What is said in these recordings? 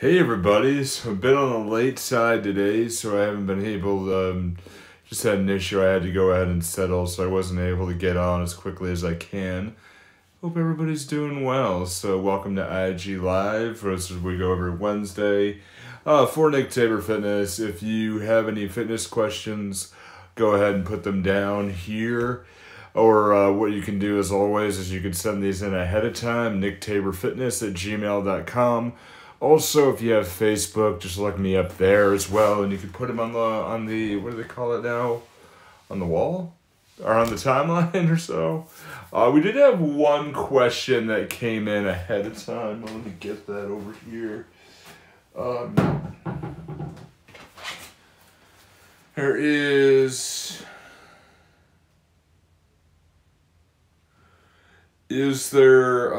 Hey everybody, so I've been on the late side today, so I haven't been able to, just had an issue I had to go ahead and settle, so I wasn't able to get on as quickly as I can. Hope everybody's doing well, so welcome to IG Live, this is we go every Wednesday, for Nick Tabor Fitness. If you have any fitness questions, go ahead and put them down here. Or what you can do as always is you can send these in ahead of time, nicktaborfitness@gmail.com. Also, if you have Facebook, just look me up there as well, and you can put them on the what do they call it now? On the wall? Or on the timeline or so. We did have one question that came in ahead of time. Let me get that over here. There is there,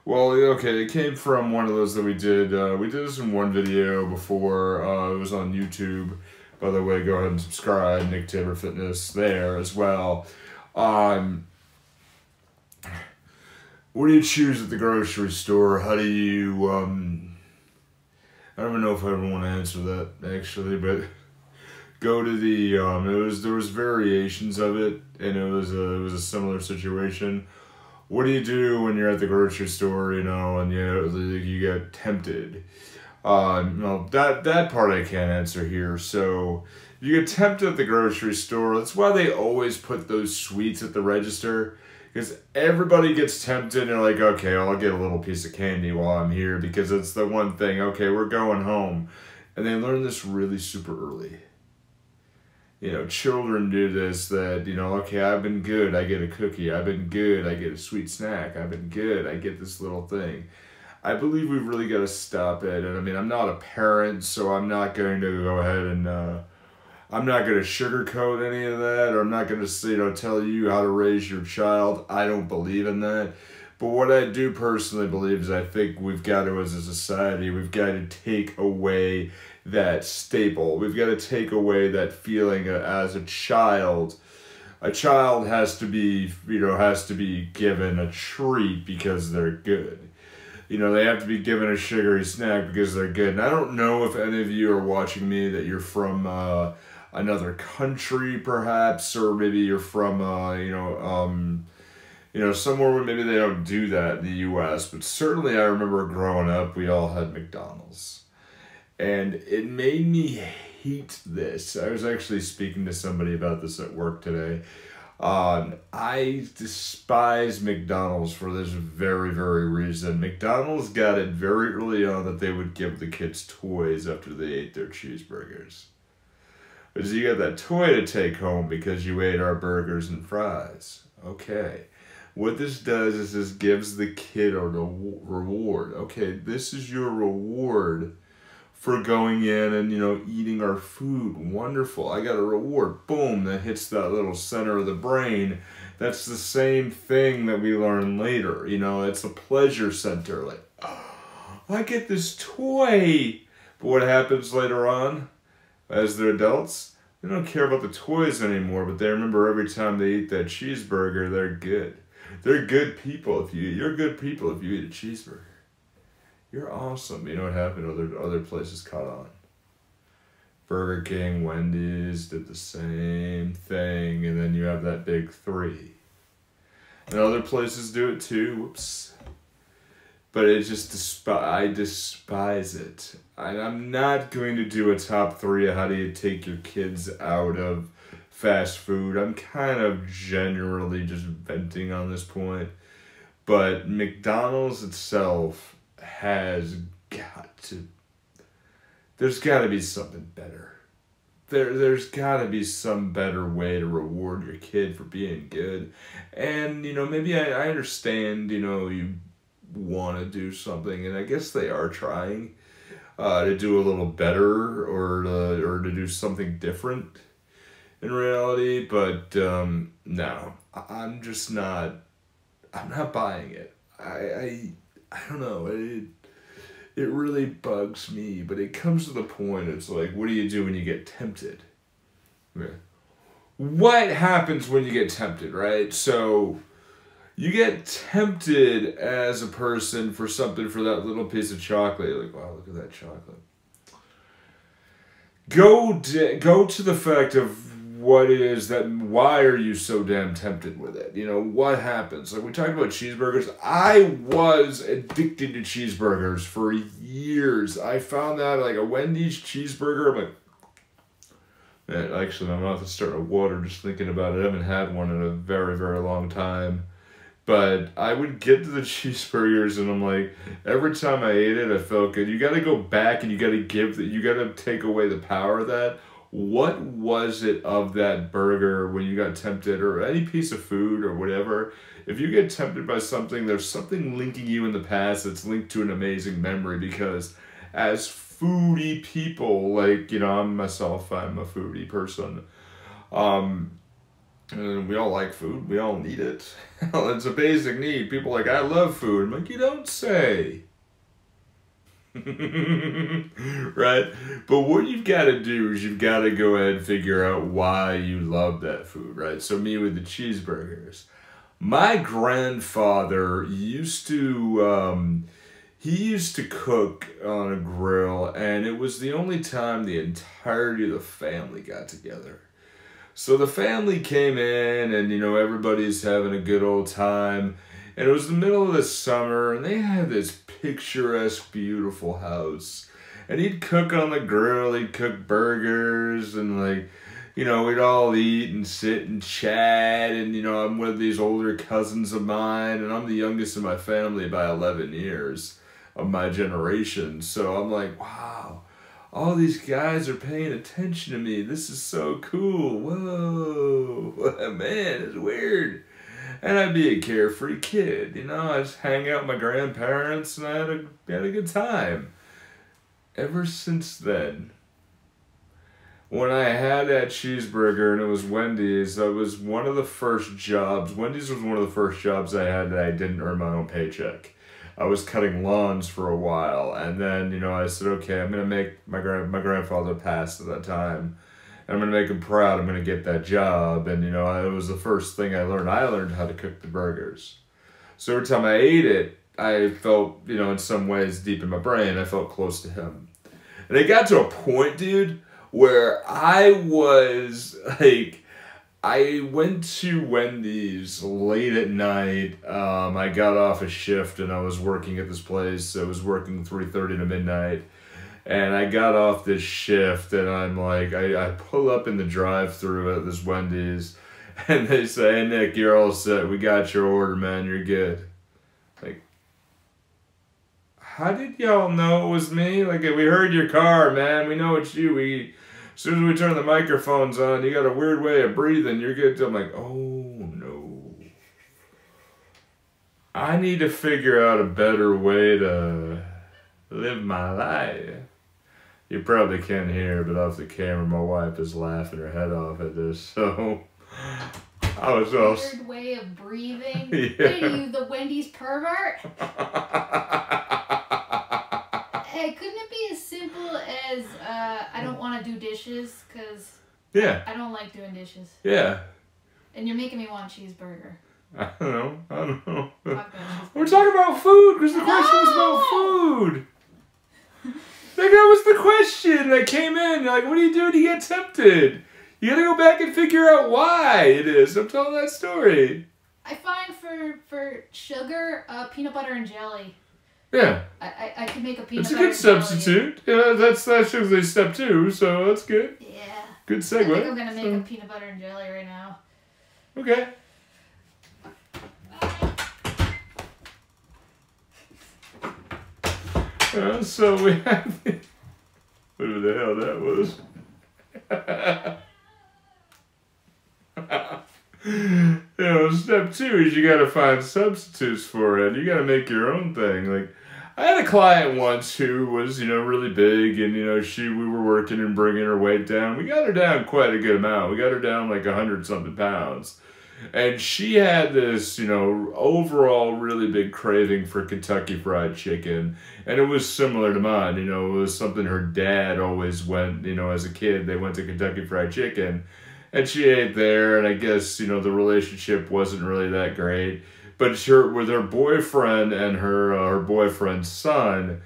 well, okay, it came from one of those that we did this in one video before, it was on YouTube. By the way, go ahead and subscribe, Nick Tabor Fitness there as well. What do you choose at the grocery store? How do you, I don't even know if I ever want to answer that, actually, but go to the, there was variations of it, and it was a similar situation. What do you do when you're at the grocery store, and you get tempted? No, that part I can't answer here. So, you get tempted at the grocery store. That's why they always put those sweets at the register. Because everybody gets tempted and they're like, okay, I'll get a little piece of candy while I'm here. Because it's the one thing, okay, we're going home. And they learn this really super early. Children do this, that, okay, I've been good, I get a cookie. I've been good, I get a sweet snack. I've been good, I get this little thing. I believe we've really got to stop it. And I mean, I'm not a parent, so I'm not going to go ahead and, I'm not going to sugarcoat any of that, or I'm not going to, tell you how to raise your child. I don't believe in that. But what I do personally believe is I think we've got to, as a society, we've got to take away that staple. We've got to take away that feeling as a child. A child has to be, given a treat because they're good. They have to be given a sugary snack because they're good. And I don't know if any of you are watching me that you're from another country, perhaps, or maybe you're from, somewhere where maybe they don't do that in the U.S. But certainly I remember growing up, we all had McDonald's. And it made me hate this. I was actually speaking to somebody about this at work today. I despise McDonald's for this very, very reason. McDonald's got it very early on that they would give the kids toys after they ate their cheeseburgers. Because you got that toy to take home because you ate our burgers and fries. Okay. What this does is this gives the kid a reward. Okay, this is your reward for going in and, eating our food. Wonderful. I got a reward. Boom. That hits that little center of the brain. That's the same thing that we learn later. It's a pleasure center. Like, oh, I get this toy. But what happens later on, as they're adults, they don't care about the toys anymore, but they remember every time they eat that cheeseburger, they're good. They're good people. You're good people if you eat a cheeseburger. You're awesome. You know what happened? Other places caught on. Burger King, Wendys did the same thing, and then you have that big three. And other places do it too. Whoops. But it just I despise it. I'm not going to do a top 3 of how do you take your kids out of fast food. I'm kind of generally just venting on this point. But McDonald's itself has there's got to be something better. There's got to be some better way to reward your kid for being good. And, maybe I understand, you want to do something, and I guess they are trying to do a little better or to do something different in reality, but no, I'm not buying it. I don't know, it really bugs me, but it comes to the point, it's like, what do you do when you get tempted? Okay. What happens when you get tempted, right? So You get tempted as a person for something, for that little piece of chocolate. You're like, wow, look at that chocolate. Go to the fact of what it is that, why are you so damn tempted with it? You know, what happens? Like we talked about cheeseburgers. I was addicted to cheeseburgers for years. I found that like a Wendy's cheeseburger, I'm like, actually, my mouth is starting to water just thinking about it. I haven't had one in a very, very long time. But I would get to the cheeseburgers and I'm like, every time I ate it, I felt good. You got to go back and you got to take away the power of that. What was it of that burger when you got tempted, or any piece of food or whatever? If you get tempted by something, there's something linking you in the past that's linked to an amazing memory, because as foodie people, like, you know, I'm a foodie person. And we all like food. We all need it. It's a basic need. People are like, I love food. I'm like, you don't say. Right? But what you've got to do is you've got to go ahead and figure out why you love that food, right? So me with the cheeseburgers. My grandfather used to, he used to cook on a grill, and it was the only time the entirety of the family got together. So the family came in and, you know, everybody's having a good old time. And it was the middle of the summer, and they had this picturesque, beautiful house. And he'd cook on the grill, he'd cook burgers, and like, you know, we'd all eat and sit and chat. And, you know, I'm with these older cousins of mine, and I'm the youngest in my family by 11 years of my generation. So I'm like, wow. All these guys are paying attention to me. This is so cool. Whoa. Man, it's weird. And I'd be a carefree kid, you know. I just hang out with my grandparents, and I had a good time. Ever since then, when I had that cheeseburger and it was Wendy's, that was one of the first jobs. Wendy's was one of the first jobs I had that I didn't earn my own paycheck. I was cutting lawns for a while, and then, you know, I said, okay, I'm going to make my grandfather passed at that time, and I'm going to make him proud. I'm going to get that job. And, you know, it was the first thing I learned. I learned how to cook the burgers. So every time I ate it, I felt, you know, in some ways deep in my brain, I felt close to him. And it got to a point, dude, where I was like, I went to Wendy's late at night. I got off a shift and I was working at this place. I was working 3:30 to midnight. And I got off this shift and I'm like, I pull up in the drive-thru at this Wendy's and they say, hey Nick, you're all set. We got your order, man. You're good. Like, how did y'all know it was me? Like, we heard your car, man. We know it's you. As soon as we turn the microphones on, you got a weird way of breathing. You're good. I'm like, oh no. I need to figure out a better way to live my life. You probably can't hear, but off the camera, my wife is laughing her head off at this. So I was all weird way of breathing. Yeah. What are you, the Wendy's pervert? Hey, couldn't it be as simple as I don't want to do dishes because I don't like doing dishes. Yeah. And you're making me want a cheeseburger. I don't know. We're talking about food because the question was about food. Like, that was the question that came in. You're like, what do you do to get tempted? You gotta go back and figure out why it is. I'm telling that story. I find for sugar, peanut butter and jelly. Yeah. I can make a peanut butter. It's a good substitute. Yeah, that's usually step 2, so that's good. Yeah. Good segue. I think I'm gonna make a peanut butter and jelly right now. Okay. So we have whatever the hell that was. You know, step 2 is you gotta find substitutes for it. You gotta make your own thing. Like, I had a client once who was, you know, really big, and, you know, we were working and bringing her weight down. We got her down quite a good amount. We got her down like 100-something pounds. And she had this, you know, overall really big craving for Kentucky Fried Chicken. And it was similar to mine, you know, it was something her dad always went, you know, as a kid, they went to Kentucky Fried Chicken. And she ate there, and I guess, you know, the relationship wasn't really that great. But with her boyfriend and her boyfriend's son,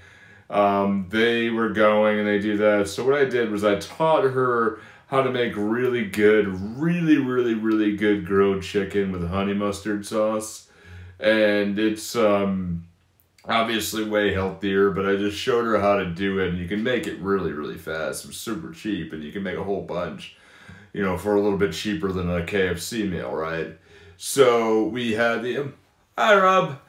they were going and they do that. So what I did was I taught her how to make really good, really good grilled chicken with honey mustard sauce. And it's obviously way healthier, but I just showed her how to do it. And you can make it really fast. It's super cheap, and you can make a whole bunch, you know, for a little bit cheaper than a KFC meal, right? So we had hi Rob.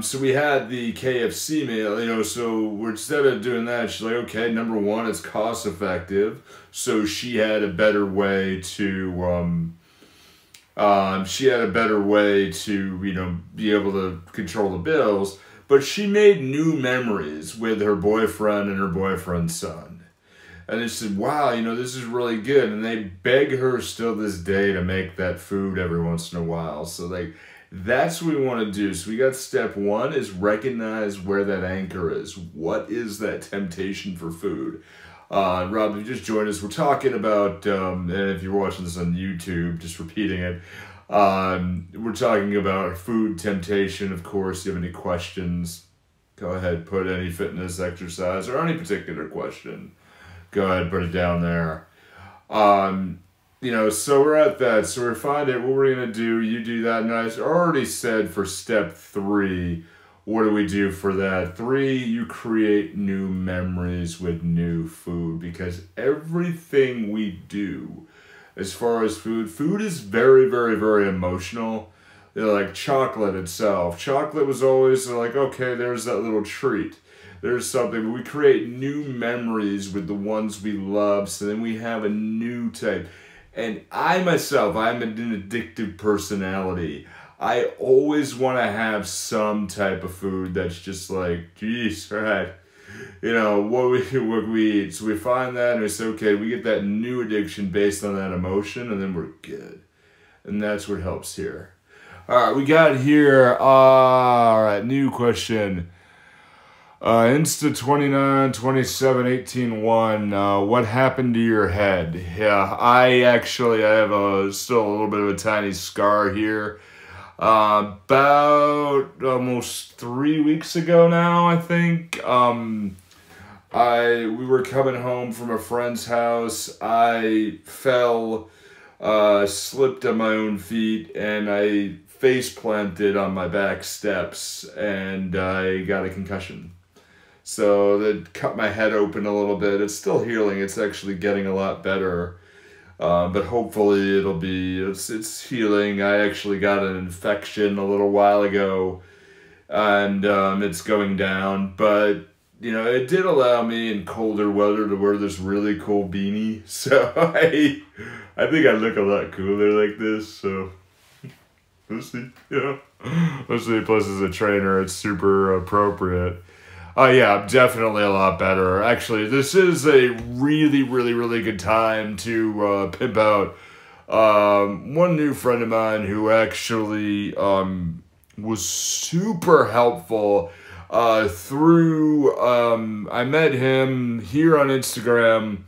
So we had the KFC meal, you know, so instead of doing that, she's like, okay, number one, it's cost effective. So she had a better way to, you know, be able to control the bills. But she made new memories with her boyfriend and her boyfriend's son. And they said, wow, you know, this is really good. And they beg her still this day to make that food every once in a while. So that's what we want to do. So we got step one is recognize where that anchor is. What is that temptation for food? Rob, if you just joined us, we're talking about, and if you're watching this on YouTube, just repeating it, we're talking about food temptation. Of course, if you have any questions, go ahead, put any fitness, exercise, or any particular question. Go ahead, put it down there. You know, so we're at that. So we're finding what we're going to do. You do that. And I already said for step 3, what do we do for that? 3, you create new memories with new food, because everything we do as far as food is very emotional. You know, like chocolate itself. Chocolate was always like, okay, there's that little treat. There's something, but we create new memories with the ones we love, so then we have a new type. And I myself, I'm an addictive personality. I always want to have some type of food that's just like, geez, right? You know, what we eat. So we find that and we say, okay, we get that new addiction based on that emotion, and then we're good. And that's what helps here. All right, we got here, all right, new question. Insta 29, 27, 18, 1, what happened to your head? Yeah, I have still a little bit of a tiny scar here. About almost 3 weeks ago now, I think. We were coming home from a friend's house. I fell, slipped on my own feet, and I face planted on my back steps, and I got a concussion. So that cut my head open a little bit. It's still healing. It's actually getting a lot better. But hopefully it's healing. I actually got an infection a little while ago, and it's going down. But, you know, it did allow me in colder weather to wear this really cool beanie. So I think I look a lot cooler like this. So we'll see, you know. We'll see. Plus, as a trainer, it's super appropriate. Yeah, definitely a lot better. Actually, this is a really good time to pimp out one new friend of mine who actually was super helpful through, I met him here on Instagram,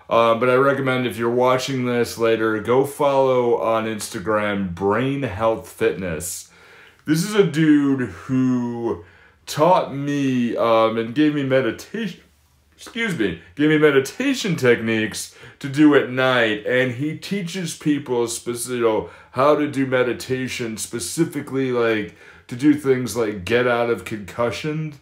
but I recommend if you're watching this later, go follow on Instagram Brain Health Fitness. This is a dude who taught me and gave me meditation techniques to do at night, and he teaches people how to do meditation, specifically like to do things like get out of concussion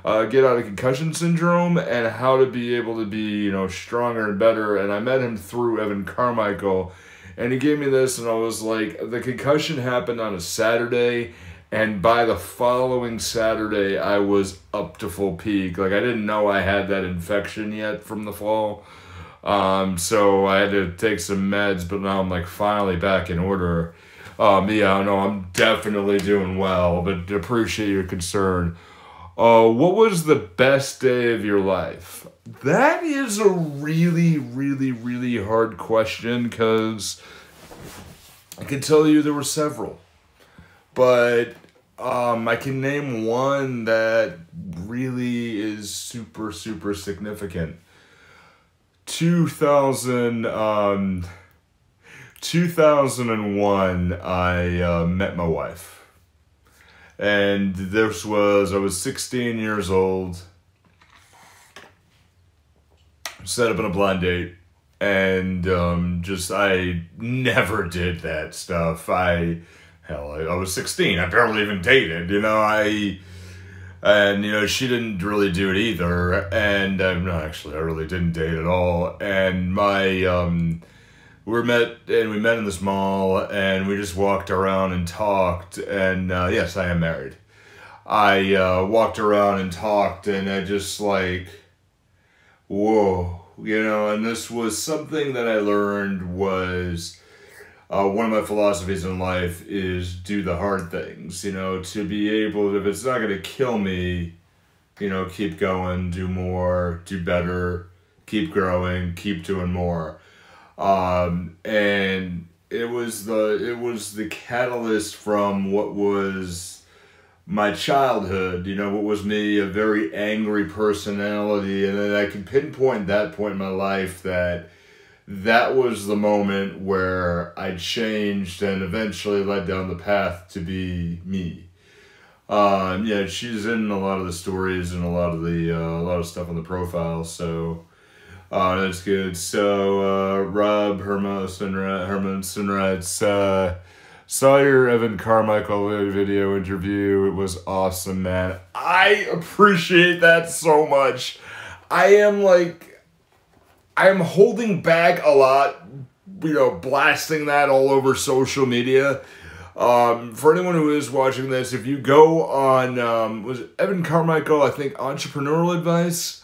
syndrome, and how to be able to be, you know, stronger and better. And I met him through Evan Carmichael, and he gave me this, and I was like, the concussion happened on a Saturday, and by the following Saturday, I was up to full peak. Like, I didn't know I had that infection yet from the fall. So I had to take some meds, but now I'm like finally back in order. Yeah, no, I'm definitely doing well, but appreciate your concern. What was the best day of your life? That is a really hard question, because I can tell you there were several. But I can name one that really is super significant. 2001, I met my wife. And I was 16 years old, set up on a blind date, and I never did that stuff. I was 16. I barely even dated, and she didn't really do it either. And no, actually, I really didn't date at all. And we met in this mall, and we just walked around and talked. And yes, I am married. I walked around and talked, and I just like, whoa, and this was something that I learned was one of my philosophies in life is do the hard things, to be able, if it's not going to kill me, keep going, do more, do better, keep growing, keep doing more. And it was the catalyst from what was my childhood, what was me, a very angry personality. And then I can pinpoint that point in my life that was the moment where I changed and eventually led down the path to be me. She's in a lot of the stories and a lot of stuff on the profile, so that's good. So Rob Hermanson writes, saw your Evan Carmichael video interview. It was awesome, man. I appreciate that so much. I am holding back a lot, blasting that all over social media. For anyone who is watching this, if you go on, was it Evan Carmichael, I think, Entrepreneurial Advice?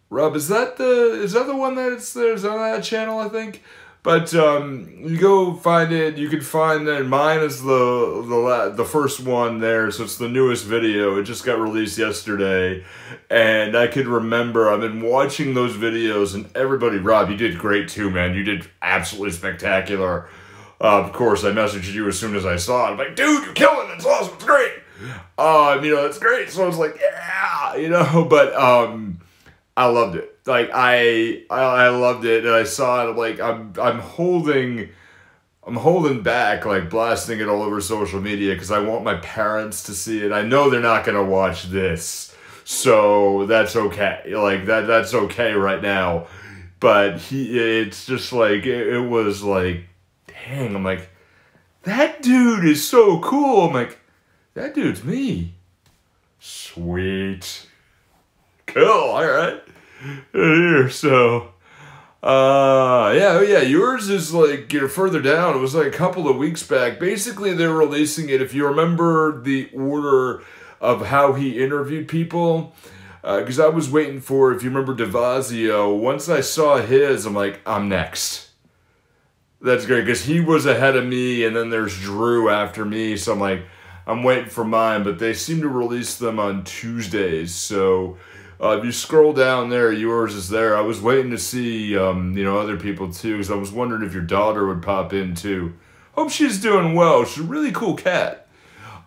Rob, is that the one that's there's on that channel, I think? But you go find it. You can find that mine is the first one there, so it's the newest video. It just got released yesterday, and I could remember I've been watching those videos, and everybody, Rob, you did great too, man. You did absolutely spectacular. Of course, I messaged you as soon as I saw it. I'm like, dude, you're killing it. It's awesome. It's great. It's great. So I was like, yeah, but I loved it. Like I loved it, and I saw it. Like I'm holding back, like blasting it all over social media because I want my parents to see it. I know they're not gonna watch this, so that's okay. Like that's okay right now. But it's just like it was like, dang. I'm like, that dude is so cool. I'm like, that dude's me. Sweet. Cool. All right. Here, so, yours is like, further down. It was like a couple of weeks back. Basically, they're releasing it. If you remember the order of how he interviewed people, because I was waiting for, if you remember Devon Zeo, once I saw his, I'm like, I'm next. That's great, because he was ahead of me, and then there's Drew after me, so I'm like, I'm waiting for mine, but they seem to release them on Tuesdays, so if you scroll down there, yours is there. I was waiting to see, other people too, because I was wondering if your daughter would pop in too. Hope she's doing well. She's a really cool cat.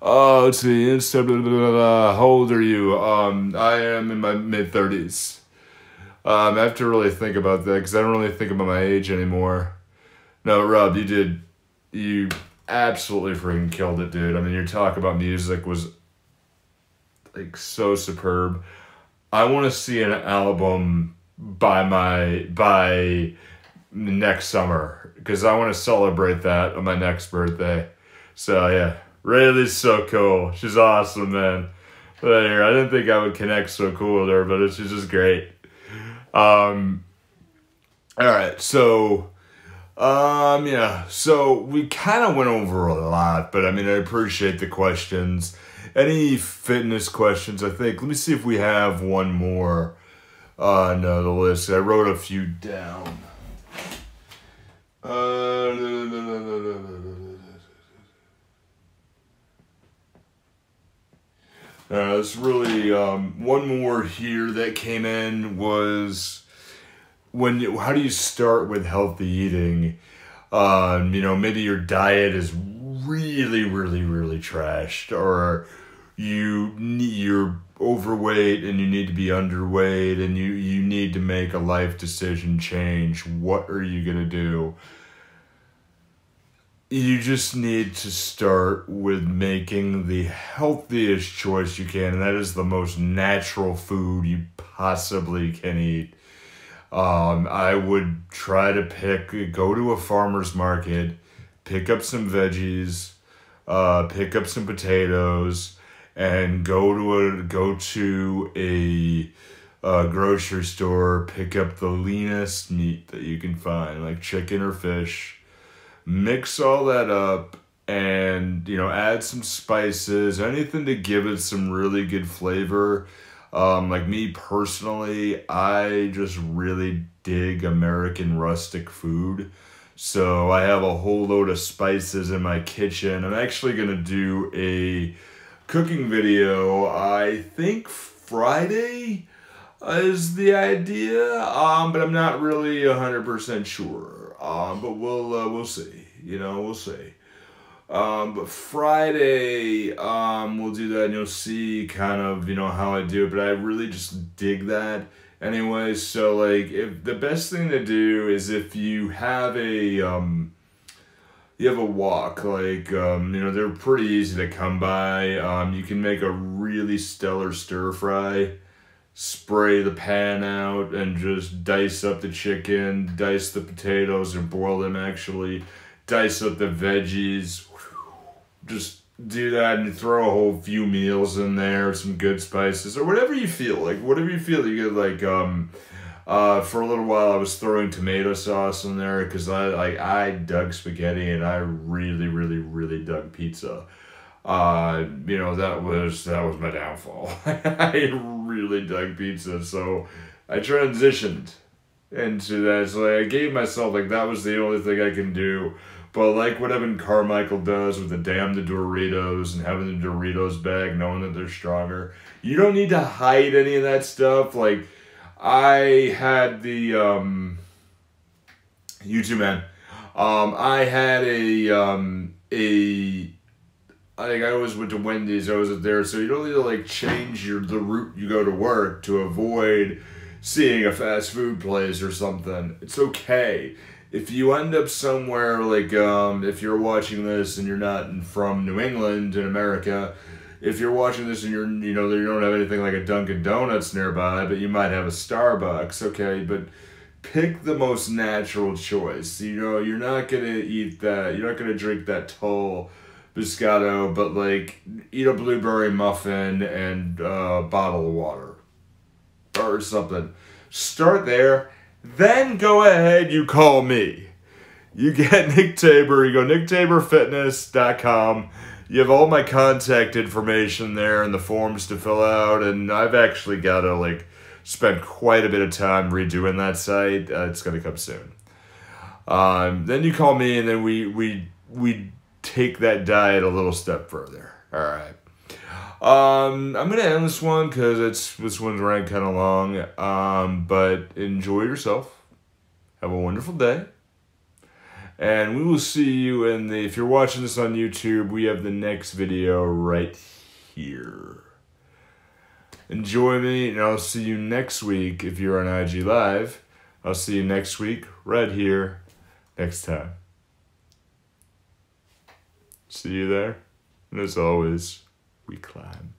Let's see, how old are you? I am in my mid-30s. I have to really think about that, because I don't really think about my age anymore. No, Rob, you absolutely freaking killed it, dude. I mean, your talk about music was, like, so superb. I want to see an album by next summer, because I want to celebrate that on my next birthday. So yeah, Rayleigh's so cool. She's awesome, man. But here, I didn't think I would connect so cool with her, but she's just great. All right, so so we kind of went over a lot, but I mean, I appreciate the questions. Any fitness questions, I think. Let me see if we have one more on the list. I wrote a few down. There's really one more here that came in was how do you start with healthy eating? Maybe your diet is really, really, really trashed, or you're overweight and you need to be underweight and you need to make a life decision change. What are you going to do? you just need to start with making the healthiest choice you can, and that is the most natural food you possibly can eat. I would try to go to a farmer's market, pick up some veggies, pick up some potatoes, and go to a grocery store, pick up the leanest meat that you can find, like chicken or fish. Mix all that up and, add some spices, anything to give it some really good flavor. Like me personally, I just really dig American rustic food. So I have a whole load of spices in my kitchen. I'm actually going to do a cooking video, I think Friday is the idea, but I'm not really 100% sure. But we'll see. We'll see. But Friday, we'll do that, and you'll see kind of, how I do it. But I really just dig that anyway. So, like, if the best thing to do is if you have a wok, like, they're pretty easy to come by. You can make a really stellar stir fry. Spray the pan out and just dice up the chicken, dice the potatoes, or boil them actually. Dice up the veggies. Just do that and throw a whole few meals in there, some good spices, or whatever you feel like. Whatever you feel you get, like, for a little while I was throwing tomato sauce in there because I dug spaghetti and I really, really, really dug pizza. That was my downfall. I really dug pizza, so I transitioned into that. So I gave myself, like, that was the only thing I can do. But like what Evan Carmichael does with the damn the Doritos and having the Doritos bag, knowing that they're stronger. You don't need to hide any of that stuff. Like, I had the, you too, man. I had I always went to Wendys. I was there, so you don't need to, like, change the route you go to work to avoid seeing a fast food place or something. It's okay. If you end up somewhere, like, if you're watching this and you're not from New England in America, if you're watching this and you don't have anything like a Dunkin' Donuts nearby, but you might have a Starbucks, okay, but pick the most natural choice. You're not going to eat that, you're not going to drink that tall Biscotto, but, like, eat a blueberry muffin and a bottle of water or something. Start there. Then go ahead, you call me. You get Nick Tabor, you go nicktaborfitness.com. You have all my contact information there and the forms to fill out, and I've actually got to, like, spend quite a bit of time redoing that site. It's going to come soon. Then you call me, and then we take that diet a little step further. All right. I'm going to end this one because this one's running kind of long. But enjoy yourself. Have a wonderful day. And we will see you if you're watching this on YouTube, we have the next video right here. Enjoy me, and I'll see you next week if you're on IG Live. I'll see you next week right here next time. See you there. And as always, we climb.